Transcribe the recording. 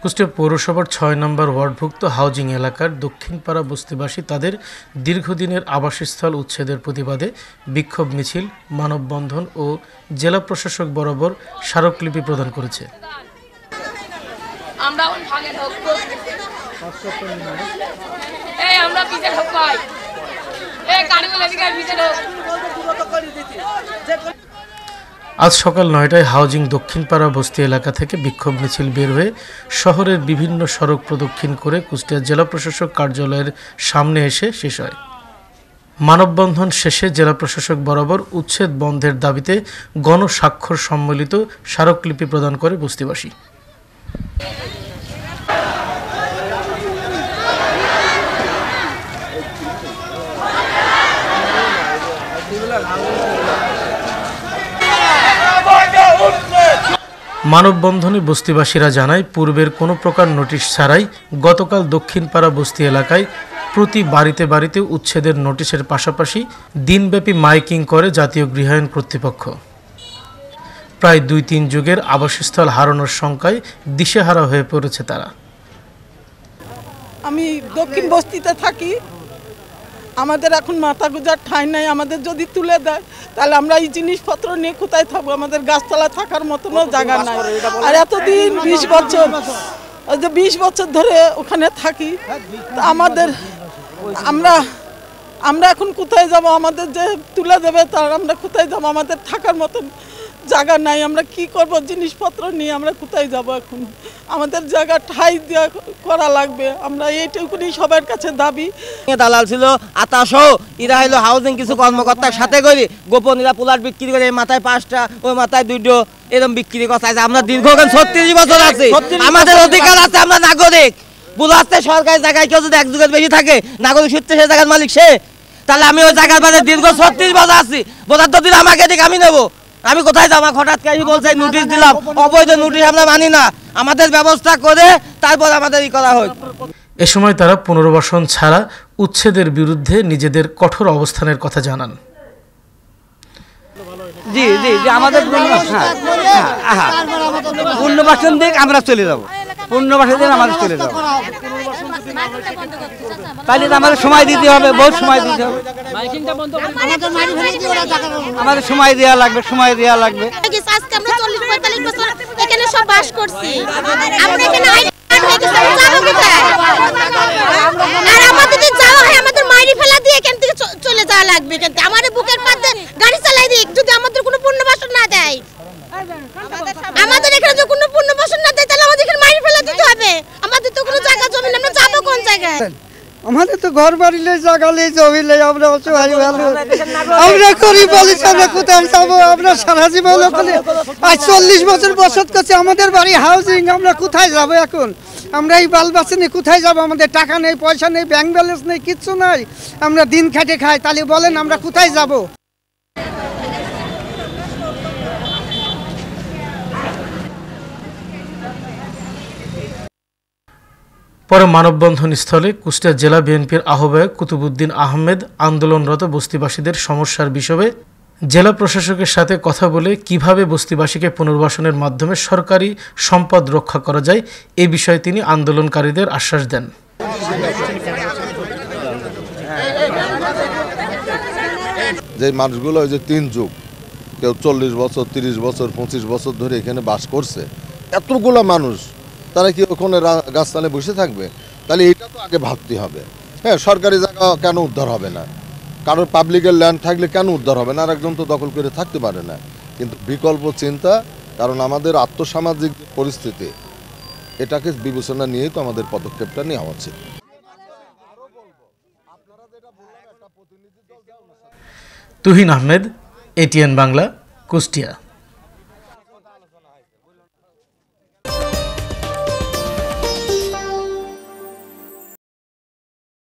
কুষ্টিয়া পৌরসভার ৬ নম্বর ওয়ার্ডভুক্ত হাউজিং এলাকার দক্ষিণপাড়া বস্তিবাসী তাদের দীর্ঘদিনের আবাসস্থল উচ্ছেদের প্রতিবাদে বিক্ষোভ মিছিল, মানববন্ধন ও জেলা প্রশাসক বরাবর স্মারকলিপি প্রদান করেছে। আজ সকাল ৯টায় হাউজিং দক্ষিণপাড়া বস্তি এলাকা থেকে বিক্ষোভ মিছিল বের হয়ে শহরের বিভিন্ন সড়ক প্রদক্ষিণ করে কুষ্টিয়া জেলা প্রশাসক কার্যালয়ের সামনে এসে শেষ হয়। মানববন্ধন শেষে জেলা প্রশাসক বরাবর উচ্ছেদ বন্ধের দাবিতে গণস্বাক্ষর সম্মিলিত স্মারকলিপি প্রদান করে বস্তিবাসী। মানববন্ধনে বস্তিবাসীরা জানায়, পূর্বের কোনো প্রকার নোটিশ ছাড়াই গতকাল দক্ষিণপাড়া বস্তি এলাকায় প্রতি বাড়িতে বাড়িতে উচ্ছেদের নোটিশের পাশাপাশি দিনব্যাপী মাইকিং করে জাতীয় গৃহায়ণ কর্তৃপক্ষ। প্রায় ২-৩ যুগের আবাসস্থল হারানোর শঙ্কায় দিশেহারা হয়ে পড়েছে তারা। আমি দক্ষিণ বস্তিতে থাকি, আমাদের এখন মাথা গুজার ঠাঁই নাই। আমাদের যদি তুলে দেয় তাহলে আমরা এই জিনিসপত্র নিয়ে কোথায় থাকবো? আমাদের গাছতলা থাকার মতনও জায়গা নাই। আর এতদিন ২০ বছর ধরে ওখানে থাকি, আমাদের আমরা এখন কোথায় যাব? আমাদের যে তুলে দেবে তার আমরা কোথায় যাব? আমাদের থাকার মতন জায়গা নাই। আমরা কি করব? জিনিসপত্র নিয়ে আমরা কোথায় যাব? এখন আমাদের জায়গা ঠাই দেওয়া করা লাগবে। আমরা এইটুকুনি সবার কাছে দাবি। দালাল ছিল আতাশো, এরা হলো হাউজিং কিছু কর্মকর্তার সাথে করে গোপন এরা প্লট বিক্রি করে, মাথায় 5টা ওই মাথায় 2টো এরকম বিক্রি করতে আছে। আমরা দীর্ঘকাল 36 বছর আছে, আমাদের অধিকার আছে, আমরা নাগরিক। বুঝাচ্ছে সরকারি জায়গায় কেউ যদি 1 যুগের বেশি থাকে, নাগরিক সূত্রে সে জায়গার মালিক সে। তাহলে আমি ওই জায়গার বাদে দীর্ঘ 36 বছর আছি, বোঝার তো দিন আমাকে দিক আমি নেবো। আমি কোথায় যাবো? হঠাৎ করে বলছে নোটিশ দিলাম, অবৈধ নোটিশ আমরা মানি না, আমাদের ব্যবস্থা করে তারপর আমাদের ই করা হয়। এ সময় তারা পুনর্বাসন ছাড়া উচ্ছেদের বিরুদ্ধে নিজেদের কঠোর অবস্থানের কথা জানান। জি জি জি আমাদের পুনর্বাসন দিক আমরা চলে যাবো, পুনর্বাসন দিক আমাদের চলে যাবো। তাহলে আমাদের সময় দিতে হবে, বহুত সময় দিতে হবে, আমাদের সময় দেওয়া লাগবে, সময় দেওয়া লাগবে। আজকে আমরা 40-45 বছর এখানে সব বাস করছি, আমরা এখানে যাব কোথায়? আর আমাদের যদি যাওয়া হয় আমাদের মাইরি ফেলা দিয়ে এখান থেকে চলে যাওয়া লাগবে। কিন্তু আমাদের বুকের পাশে গাড়ি চালাই দিক, যদি আমাদের কোনো পুনর্বাসন না দেয়, আমাদের এখানে যদি কোনো পুনর্বাসন না দেয় তাহলে আমাদের এখানে মাইরি ফেলা দিতে হবে। আমাদের তো কোনো জায়গা জমি, আমরা যাবো কোন জায়গায়? আমাদের তো ঘর বাড়ি নেই, জায়গা নেই, জমি নেই, আমরা অসহায় মানুষ, আমরা করি বলিস আমরা কোথায় যাবো? আমরা সারা জীবন ওখানে 40 বছর বসত করছি, আমাদের বাড়ি হাউজিং, আমরা কোথায় যাব এখন? আমরা এই বাল বাচ্চা নিয়ে কোথায় যাবো? আমাদের টাকা নেই, পয়সা নেই, ব্যাংক ব্যালেন্স নেই, কিচ্ছু নাই, আমরা দিন খেটে খাই। তাহলে বলেন আমরা কোথায় যাব? পরে মানববন্ধন স্থলে কুষ্টিয়া জেলা বিএনপির আহ্বায়ক কুতুবুদ্দিন আহমেদ আন্দোলনরত বস্তিবাসীদের সমস্যার বিষয়ে জেলা প্রশাসকের সাথে কথা বলে কিভাবে বস্তিবাসীকে পুনর্বাসনের মাধ্যমে সরকারি সম্পদ রক্ষা করা যায় এ বিষয়ে তিনি আন্দোলনকারীদের আশ্বাস দেন। যে মানুষগুলো ওই যে 3 যুগ, কেউ 40 বছর, 30 বছর, 25 বছর ধরে এখানে বাস করছে, এতগুলো মানুষ, তারা কি ওখানে গাছতলায় বসে থাকবে? তাহলে এটা তো আগে ভাবতে হবে। হ্যাঁ, সরকারি জায়গা কেন উদ্ধার হবে না? কারোর পাবলিকের ল্যান্ড থাকলে কেন উদ্ধার হবে না? আর একজন তো দখল করে থাকতে পারে না। কিন্তু বিকল্প চিন্তা, কারণ আমাদের আর্থসামাজিক পরিস্থিতি, এটাকে বিবেচনা নিয়েই তো আমাদের পদক্ষেপটা নেওয়া উচিত। তুহিন আহমেদ, ATN বাংলা, কুষ্টিয়া।